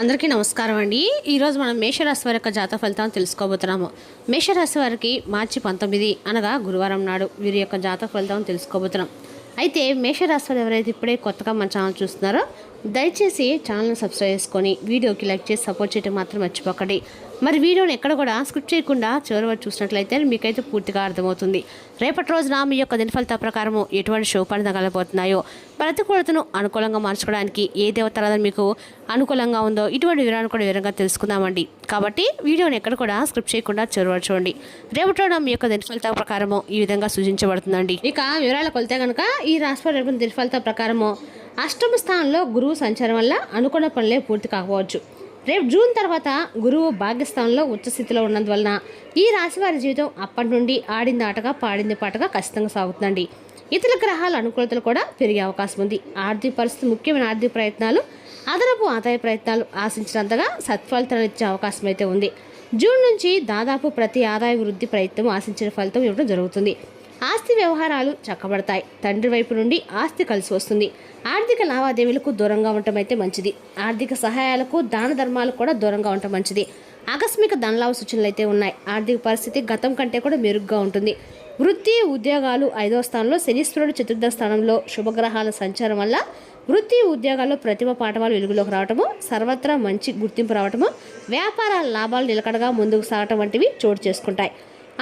అందరికీ నమస్కారం అండి. ఈరోజు మనం మేషరాశి వారి యొక్క జాతక ఫలితాలను తెలుసుకోబోతున్నాము. మేషరాశి వారికి మార్చి 19 అనగా గురువారం నాడు వీరి యొక్క జాతక ఫలితాలను తెలుసుకోబోతున్నాం. అయితే మేషరాశి వారు ఎవరైతే ఇప్పుడే కొత్తగా మన ఛానల్ చూస్తున్నారో దయచేసి ఛానల్ని సబ్స్క్రైబ్ చేసుకొని వీడియోకి లైక్ చేసి సపోర్ట్ చేయడం మాత్రం మర్చిపోకండి. మరి వీడియోని ఎక్కడ కూడా స్కిప్ చేయకుండా చివరి వరకు చూసినట్లయితే మీకైతే పూర్తిగా అర్థమవుతుంది. రేపటి రోజున మీ యొక్క దిన ఫలితాల ప్రకారము ఎటువంటి శుభఫలితాలు కలగబోతున్నాయో, ప్రతికూలతను అనుకూలంగా మార్చుకోవడానికి ఏ దేవతారాధన మీకు అనుకూలంగా ఉందో ఇటువంటి వివరాలను కూడా వివరంగా తెలుసుకుందామండి. కాబట్టి వీడియోని ఎక్కడ కూడా స్కిప్ చేయకుండా చివరి వరకు చూడండి. రేపటి రోజున మీ యొక్క దిన ఫలితాల ప్రకారము ఈ విధంగా సూచించబడుతుందండి. ఇక వివరాలకు వెళ్తే కనుక ఈ రాశి రేపు దిన ఫలితాల ప్రకారము అష్టమ స్థానంలో గురువు సంచారం వల్ల అనుకున్న పనులే పూర్తి కాకపోవచ్చు. రేపు జూన్ తర్వాత గురువు భాగ్యస్థానంలో ఉచ్చస్థితిలో ఉన్నందువలన ఈ రాశి వారి జీవితం అప్పటి నుండి ఆడింది ఆటగా పాడింది పాటగా ఖచ్చితంగా సాగుతుందండి. ఇతర గ్రహాల అనుకూలతలు కూడా పెరిగే అవకాశం ఉంది. ఆర్థిక పరిస్థితి, ముఖ్యమైన ఆర్థిక ప్రయత్నాలు, అదనపు ఆదాయ ప్రయత్నాలు ఆశించినంతగా సత్ఫలితాలు ఇచ్చే అవకాశం అయితే ఉంది. జూన్ నుంచి దాదాపు ప్రతి ఆదాయ వృద్ధి ప్రయత్నం ఆశించిన ఫలితం ఇవ్వడం జరుగుతుంది. ఆస్తి వ్యవహారాలు చక్కబడతాయి. తండ్రి వైపు నుండి ఆస్తి కలిసి వస్తుంది. ఆర్థిక లావాదేవీలకు దూరంగా ఉండటం అయితే మంచిది. ఆర్థిక సహాయాలకు, దాన ధర్మాలకు కూడా దూరంగా ఉండటం మంచిది. ఆకస్మిక ధనలాభ సూచనలు అయితే ఉన్నాయి. ఆర్థిక పరిస్థితి గతం కంటే కూడా మెరుగ్గా ఉంటుంది. వృత్తి, ఉద్యోగాలు 5వ స్థానంలో, శనీశ్వరుడు 4వ స్థానంలో శుభగ్రహాల సంచారం వల్ల వృత్తి, ఉద్యోగాల్లో ప్రతిభ పాఠవాలు వెలుగులోకి రావటము, సర్వత్రా మంచి గుర్తింపు రావటము, వ్యాపారాల లాభాలు నిలకడగా ముందుకు సాగటం వంటివి చోటు చేసుకుంటాయి.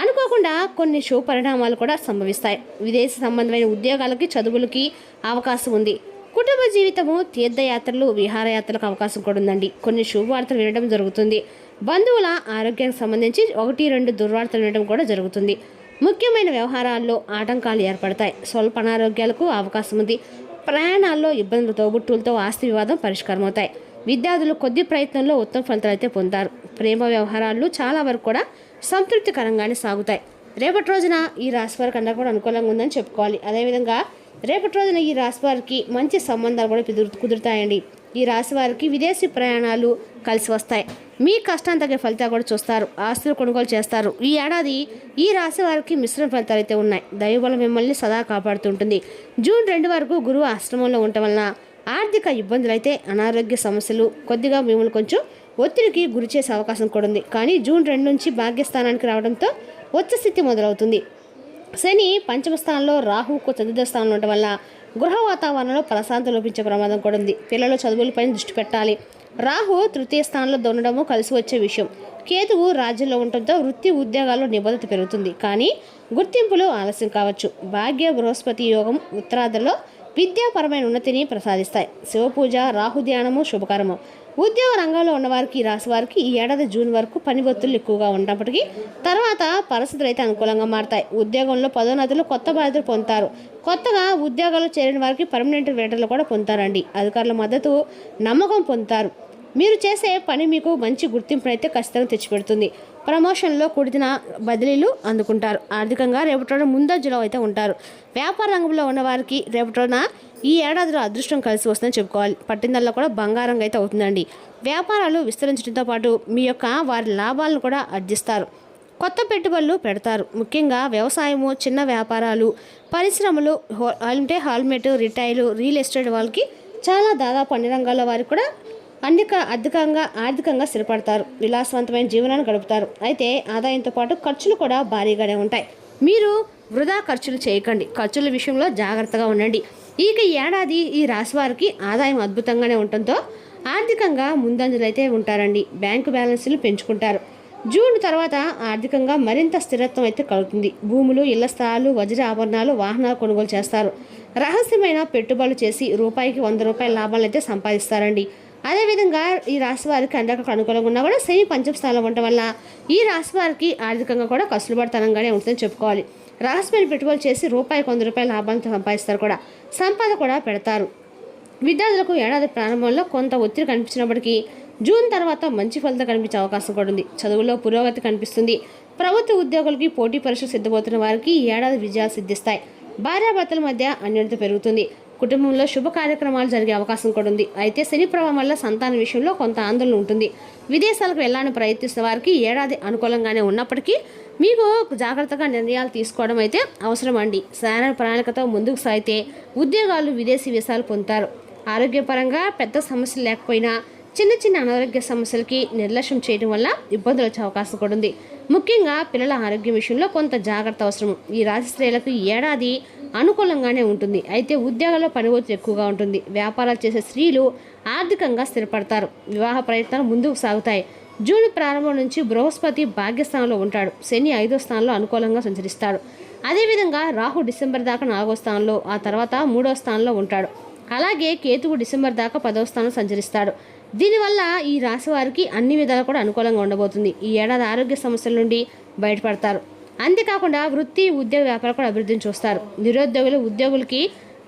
అనుకోకుండా కొన్ని శుభ పరిణామాలు కూడా సంభవిస్తాయి. విదేశీ సంబంధమైన ఉద్యోగాలకి, చదువులకి అవకాశం ఉంది. కుటుంబ జీవితము, తీర్థయాత్రలు, విహారయాత్రలకు అవకాశం కూడా ఉందండి. కొన్ని శుభవార్తలు వినడం జరుగుతుంది. బంధువుల ఆరోగ్యానికి సంబంధించి 1-2 దుర్వార్తలు వినడం కూడా జరుగుతుంది. ముఖ్యమైన వ్యవహారాల్లో ఆటంకాలు ఏర్పడతాయి. స్వల్ప అనారోగ్యాలకు అవకాశం ఉంది. ప్రయాణాల్లో ఇబ్బందులు, తోబుట్టులతో ఆస్తి వివాదం పరిష్కారం అవుతాయి. విద్యార్థులు కొద్ది ప్రయత్నంలో ఉత్తమ ఫలితాలు అయితే పొందారు. ప్రేమ వ్యవహారాలు చాలా వరకు కూడా సంతృప్తికరంగానే సాగుతాయి. రేపటి రోజున ఈ రాశి వారికి అందరూ కూడా అనుకూలంగా ఉందని చెప్పుకోవాలి. అదేవిధంగా రేపటి రోజున ఈ రాశి వారికి మంచి సంబంధాలు కూడా కుదురుతాయండి. ఈ రాశి వారికి విదేశీ ప్రయాణాలు కలిసి వస్తాయి. మీ కష్టాన్ని తగ్గ ఫలితాలు కూడా చూస్తారు. ఆస్తులు కొనుగోలు చేస్తారు. ఈ ఏడాది ఈ రాశి వారికి మిశ్రమ ఫలితాలు అయితే ఉన్నాయి. దైవబలం మిమ్మల్ని సదా కాపాడుతుంటుంది. జూన్ 2 వరకు గురువు ఆశ్రమంలో ఉండటం వలన ఆర్థిక ఇబ్బందులు అయితే, అనారోగ్య సమస్యలు కొద్దిగా మిమ్మల్ని కొంచెం ఒత్తిడికి గురి చేసే అవకాశం కూడా ఉంది. కానీ జూన్ 2 నుంచి భాగ్యస్థానానికి రావడంతో ఉచ్చస్థితి మొదలవుతుంది. శని 5వ స్థానంలో, రాహువుకు 4వ స్థానంలో ఉండటం వల్ల గృహ వాతావరణంలో ప్రశాంతత లోపించే ప్రమాదం కూడా ఉంది. పిల్లల చదువులపైన దృష్టి పెట్టాలి. రాహు 3వ స్థానంలో ఉండడము కలిసి వచ్చే విషయం. కేతువు రాజ్యంలో ఉండటంతో వృత్తి, ఉద్యోగాల్లో నిబద్ధత పెరుగుతుంది. కానీ గుర్తింపులు ఆలస్యం కావచ్చు. భాగ్య బృహస్పతి యోగం ఉత్తరార్ధంలో విద్యాపరమైన ఉన్నతిని ప్రసాదిస్తాయి. శివపూజ, రాహు ధ్యానము శుభకరము. ఉద్యోగ రంగంలో ఉన్నవారికి, ఈ రాశి వారికి ఈ ఏడాది జూన్ వరకు పని ఒత్తిళ్లు ఎక్కువగా ఉన్నప్పటికీ తర్వాత పరిస్థితులు అయితే అనుకూలంగా మారతాయి. ఉద్యోగంలో పదోన్నతులు, కొత్త బాధ్యతలు పొందుతారు. కొత్తగా ఉద్యోగాలు చేరిన వారికి పర్మనెంట్ వేటర్లు కూడా పొందుతారండి. అధికారుల మద్దతు, నమ్మకం పొందుతారు. మీరు చేసే పని మీకు మంచి గుర్తింపునైతే ఖచ్చితంగా తెచ్చిపెడుతుంది. ప్రమోషన్లో కూడిన బదిలీలు అందుకుంటారు. ఆర్థికంగా రేపటి రోజున ముందంజలో అయితే ఉంటారు. వ్యాపార రంగంలో ఉన్నవారికి రేపటి రోజున ఈ ఏడాదిలో అదృష్టం కలిసి వస్తుందని చెప్పుకోవాలి. పట్టిందల్లో కూడా బంగారంగా అయితే అవుతుందండి. వ్యాపారాలు విస్తరించడంతో పాటు మీ యొక్క వారి లాభాలను కూడా ఆర్జిస్తారు. కొత్త పెట్టుబడులు పెడతారు. ముఖ్యంగా వ్యవసాయము, చిన్న వ్యాపారాలు, పరిశ్రమలు అంటే హాల్మేట్, రిటైలు, రియల్ ఎస్టేట్ వాళ్ళకి చాలా దాదాపు అన్ని రంగాల్లో వారికి కూడా ఆర్థికంగా స్థిరపడతారు. విలాసవంతమైన జీవనాన్ని గడుపుతారు. అయితే ఆదాయంతో పాటు ఖర్చులు కూడా భారీగానే ఉంటాయి. మీరు వృధా ఖర్చులు చేయకండి. ఖర్చుల విషయంలో జాగ్రత్తగా ఉండండి. ఇక ఏడాది ఈ రాశి వారికి ఆదాయం అద్భుతంగానే ఉండటంతో ఆర్థికంగా ముందంజలు అయితే ఉంటారండి. బ్యాంకు బ్యాలెన్స్లు పెంచుకుంటారు. జూన్ తర్వాత ఆర్థికంగా మరింత స్థిరత్వం అయితే కలుగుతుంది. భూములు, ఇళ్ల స్థలాలు, వజ్ర ఆభరణాలు, వాహనాలు కొనుగోలు చేస్తారు. రహస్యమైన పెట్టుబడులు చేసి రూపాయికి 100 రూపాయల లాభాలు అయితే సంపాదిస్తారండి. అదేవిధంగా ఈ రాశి వారికి అందరికీ అనుకూలంగా ఉన్నా కూడా శని 5వ స్థానంలో ఉండటం వల్ల ఈ రాశి వారికి ఆర్థికంగా కూడా కసులుబడితనంగానే ఉంటుందని చెప్పుకోవాలి. రహస్యమైన పెట్టుబడులు చేసి రూపాయికి 100 రూపాయల లాభాలను సంపాదిస్తారు కూడా. సంపద కూడా పెడతారు. విద్యార్థులకు ఏడాది ప్రారంభంలో కొంత ఒత్తిడి కనిపించినప్పటికీ జూన్ తర్వాత మంచి ఫలితం కనిపించే అవకాశం కూడా ఉంది. చదువులో పురోగతి కనిపిస్తుంది. ప్రభుత్వ ఉద్యోగులకి, పోటీ పరీక్షలు సిద్ధమవుతున్న వారికి ఈ ఏడాది విజయాలు సిద్ధిస్తాయి. భార్యాభర్తల మధ్య అన్యోన్యత పెరుగుతుంది. కుటుంబంలో శుభ కార్యక్రమాలు జరిగే అవకాశం కూడా ఉంది. అయితే శని ప్రభావం వల్ల సంతాన విషయంలో కొంత ఆందోళన ఉంటుంది. విదేశాలకు వెళ్ళాలని ప్రయత్నిస్తున్న వారికి ఏడాది అనుకూలంగానే ఉన్నప్పటికీ మీకు జాగ్రత్తగా నిర్ణయాలు తీసుకోవడం అయితే అవసరం అండి. సరైన ప్రణాళికతో ముందుకు సాగితే ఉద్యోగాలు, విదేశీ వీసాలు పొందుతారు. ఆరోగ్యపరంగా పెద్ద సమస్యలు లేకపోయినా చిన్న చిన్న అనారోగ్య సమస్యలకి నిర్లక్ష్యం చేయడం వల్ల ఇబ్బందులు వచ్చే అవకాశం కూడా ఉంది. ముఖ్యంగా పిల్లల ఆరోగ్యం విషయంలో కొంత జాగ్రత్త అవసరం. ఈ రాశి స్త్రీలకు ఈ ఏడాది అనుకూలంగానే ఉంటుంది. అయితే ఉద్యోగాల్లో పని ఒత్తిడి ఎక్కువగా ఉంటుంది. వ్యాపారాలు చేసే స్త్రీలు ఆర్థికంగా స్థిరపడతారు. వివాహ ప్రయత్నాలు ముందుకు సాగుతాయి. జూన్ ప్రారంభం నుంచి బృహస్పతి భాగ్యస్థానంలో ఉంటాడు. శని 5వ స్థానంలో అనుకూలంగా సంచరిస్తాడు. అదేవిధంగా రాహు డిసెంబర్ దాకా 4వ స్థానంలో, ఆ తర్వాత 3వ స్థానంలో ఉంటాడు. అలాగే కేతువు డిసెంబర్ దాకా 10వ స్థానం సంచరిస్తాడు. దీనివల్ల ఈ రాశి వారికి అన్ని విధాలు కూడా అనుకూలంగా ఉండబోతుంది. ఈ ఏడాది ఆరోగ్య సమస్యల నుండి బయటపడతారు. అంతేకాకుండా వృత్తి, ఉద్యోగ వ్యాపారం కూడా అభివృద్ధిని చూస్తారు. నిరుద్యోగులు ఉద్యోగులకి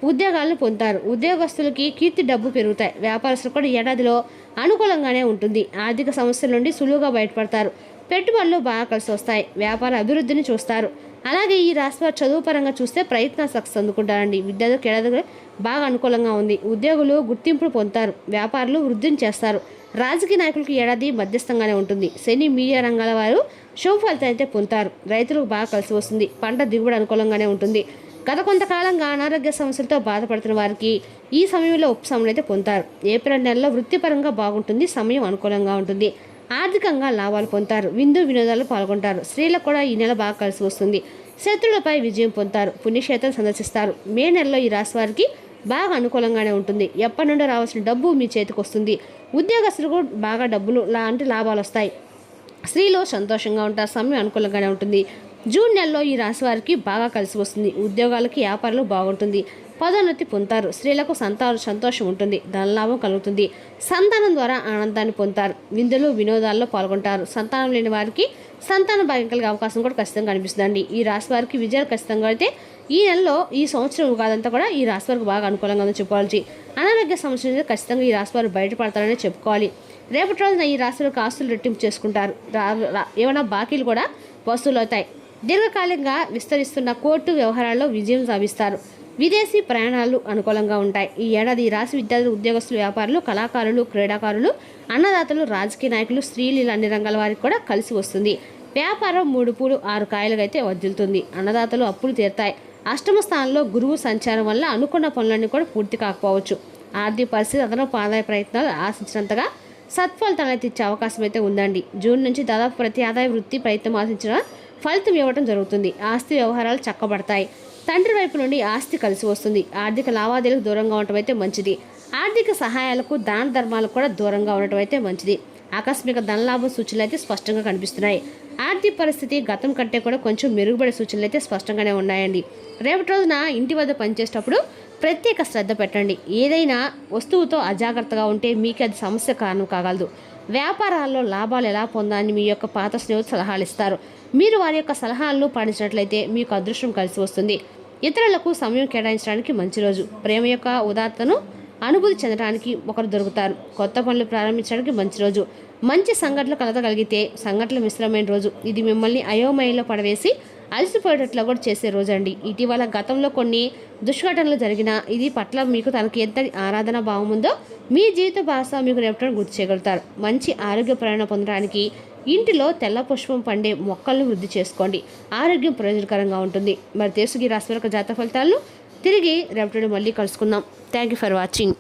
ఉద్యోగాలను పొందుతారు. ఉద్యోగస్తులకి కీర్తి, డబ్బు పెరుగుతాయి. వ్యాపారస్తులు కూడా ఈ ఏడాదిలో అనుకూలంగానే ఉంటుంది. ఆర్థిక సమస్యల నుండి సులువుగా బయటపడతారు. పెట్టుబడులు బాగా కలిసి వస్తాయి. వ్యాపార అభివృద్ధిని చూస్తారు. అలాగే ఈ రాశి వారు చదువు పరంగా చూస్తే ప్రయత్నాలు సక్సెస్ అందుకుంటారండి. విద్యార్థులకు ఏడాది బాగా అనుకూలంగా ఉంది. ఉద్యోగులు గుర్తింపును పొందుతారు. వ్యాపారులు వృద్ధిని చేస్తారు. రాజకీయ నాయకులకు ఏడాది మధ్యస్థంగానే ఉంటుంది. శని, మీడియా రంగాల వారు శుభ ఫలితాలు అయితే పొందుతారు. రైతులకు బాగా కలిసి వస్తుంది. పంట దిగుబడి అనుకూలంగానే ఉంటుంది. గత కొంతకాలంగా అనారోగ్య సమస్యలతో బాధపడుతున్న వారికి ఈ సమయంలో ఉపశమనం అయితే పొందుతారు. ఏప్రిల్ నెలలో వృత్తిపరంగా బాగుంటుంది. సమయం అనుకూలంగా ఉంటుంది. ఆర్థికంగా లాభాలు పొందుతారు. విందు వినోదాలు పాల్గొంటారు. స్త్రీలకు కూడా ఈ నెల బాగా కలిసి వస్తుంది. శత్రువులపై విజయం పొందుతారు. పుణ్యక్షేత్రం సందర్శిస్తారు. మే నెలలో ఈ రాశి వారికి బాగా అనుకూలంగానే ఉంటుంది. ఎప్పటి నుండో రావాల్సిన డబ్బు మీ చేతికి వస్తుంది. ఉద్యోగస్తులకు బాగా డబ్బులు లాంటి లాభాలు వస్తాయి. స్త్రీలు సంతోషంగా ఉంటారు. సమయం అనుకూలంగానే ఉంటుంది. జూన్ నెలలో ఈ రాశి వారికి బాగా కలిసి వస్తుంది. ఉద్యోగాలకి, వ్యాపారాలు బాగుంటుంది. పదోన్నతి పొందుతారు. స్త్రీలకు సంతోషం ఉంటుంది. ధనలాభం కలుగుతుంది. సంతానం ద్వారా ఆనందాన్ని పొందుతారు. విందులు వినోదాల్లో పాల్గొంటారు. సంతానం లేని వారికి సంతాన భాగ్యం కలిగే అవకాశం కూడా ఖచ్చితంగా కనిపిస్తుందండి. ఈ రాశి వారికి విజయాలు ఖచ్చితంగా అయితే ఈ నెలలో, ఈ సంవత్సరం కాదంతా కూడా ఈ రాశి వారికి బాగా అనుకూలంగా ఉందని చెప్పుకోవాలి. అనారోగ్య సమస్యలు ఖచ్చితంగా ఈ రాశి వారు బయటపడతారనే చెప్పుకోవాలి. రేపటి రోజున ఈ రాశి వారికి ఆస్తులు రెట్టింపు చేసుకుంటారు. ఏమైనా బాకీలు కూడా వసూలు అవుతాయి. దీర్ఘకాలికంగా విస్తరిస్తున్న కోర్టు వ్యవహారాల్లో విజయం సాధిస్తారు. విదేశీ ప్రయాణాలు అనుకూలంగా ఉంటాయి. ఈ ఏడాది ఈ రాశి విద్యార్థులు, ఉద్యోగస్తులు, వ్యాపారులు, కళాకారులు, క్రీడాకారులు, అన్నదాతలు, రాజకీయ నాయకులు, స్త్రీలు ఇలా అన్ని రంగాల వారికి కూడా కలిసి వస్తుంది. వ్యాపారం 3 పూలు 6 కాయలుగా అయితే వదులుతుంది. అన్నదాతలు అప్పులు తీరుతాయి. అష్టమ స్థానంలో గురువు సంచారం వల్ల అనుకున్న పనులన్నీ కూడా పూర్తి కాకపోవచ్చు. ఆర్థిక పరిస్థితి అదనపు ఆదాయ ప్రయత్నాలు ఆశించినంతగా సత్ఫలితాలు అయితే ఇచ్చే అవకాశం అయితే ఉందండి. జూన్ నుంచి దాదాపు ప్రతి ఆదాయ వృత్తి ప్రయత్నం ఆశించిన ఫలితం ఇవ్వడం జరుగుతుంది. ఆస్తి వ్యవహారాలు చక్కబడతాయి. తండ్రి వైపు నుండి ఆస్తి కలిసి వస్తుంది. ఆర్థిక లావాదేవీలకు దూరంగా ఉండటం అయితే మంచిది. ఆర్థిక సహాయాలకు, దాన ధర్మాలకు కూడా దూరంగా ఉండటం అయితే మంచిది. ఆకస్మిక ధనలాభ సూచనలు అయితే స్పష్టంగా కనిపిస్తున్నాయి. ఆర్థిక పరిస్థితి గతం కంటే కూడా కొంచెం మెరుగుపడే సూచనలు అయితే స్పష్టంగానే ఉన్నాయండి. రేపటి రోజున ఇంటి వద్ద పనిచేసేటప్పుడు ప్రత్యేక శ్రద్ధ పెట్టండి. ఏదైనా వస్తువుతో అజాగ్రత్తగా ఉంటే మీకు అది సమస్య కారణం కాగలదు. వ్యాపారాల్లో లాభాలు ఎలా పొందాలని మీ యొక్క పాత స్నేహితులు సలహాలు ఇస్తారు. మీరు వారి యొక్క సలహాలను పాటించినట్లయితే మీకు అదృష్టం కలిసి వస్తుంది. ఇతరులకు సమయం కేటాయించడానికి మంచి రోజు. ప్రేమ యొక్క ఉదాత్తను అనుభూతి చెందడానికి ఒకరు దొరుకుతారు. కొత్త పనులు ప్రారంభించడానికి మంచి రోజు. మంచి సంఘటనలు కలగలిగితే సంఘటనలు మిశ్రమైన రోజు. ఇది మిమ్మల్ని అయోమయంలో పడవేసి అలసిపోయేటట్లు కూడా చేసే రోజు అండి. ఇటీవల గతంలో కొన్ని దుష్ఘటనలు జరిగినా ఇది పట్ల మీకు తనకి ఎంత ఆరాధన భావం ఉందో మీ జీవిత భాగస్వామి మీకు రేపటి గుర్తు చేయగలుగుతారు. మంచి ఆరోగ్య ప్రేరణ పొందడానికి ఇంటిలో తెల్ల పుష్పం పండే మొక్కలను వృద్ధి చేసుకోండి. ఆరోగ్యం ప్రయోజనకరంగా ఉంటుంది. మరి తెలుసుకి రాశి వారి జాతక ఫలితాలను తిరిగి రేపటి మళ్ళీ కలుసుకుందాం. Thank you for watching.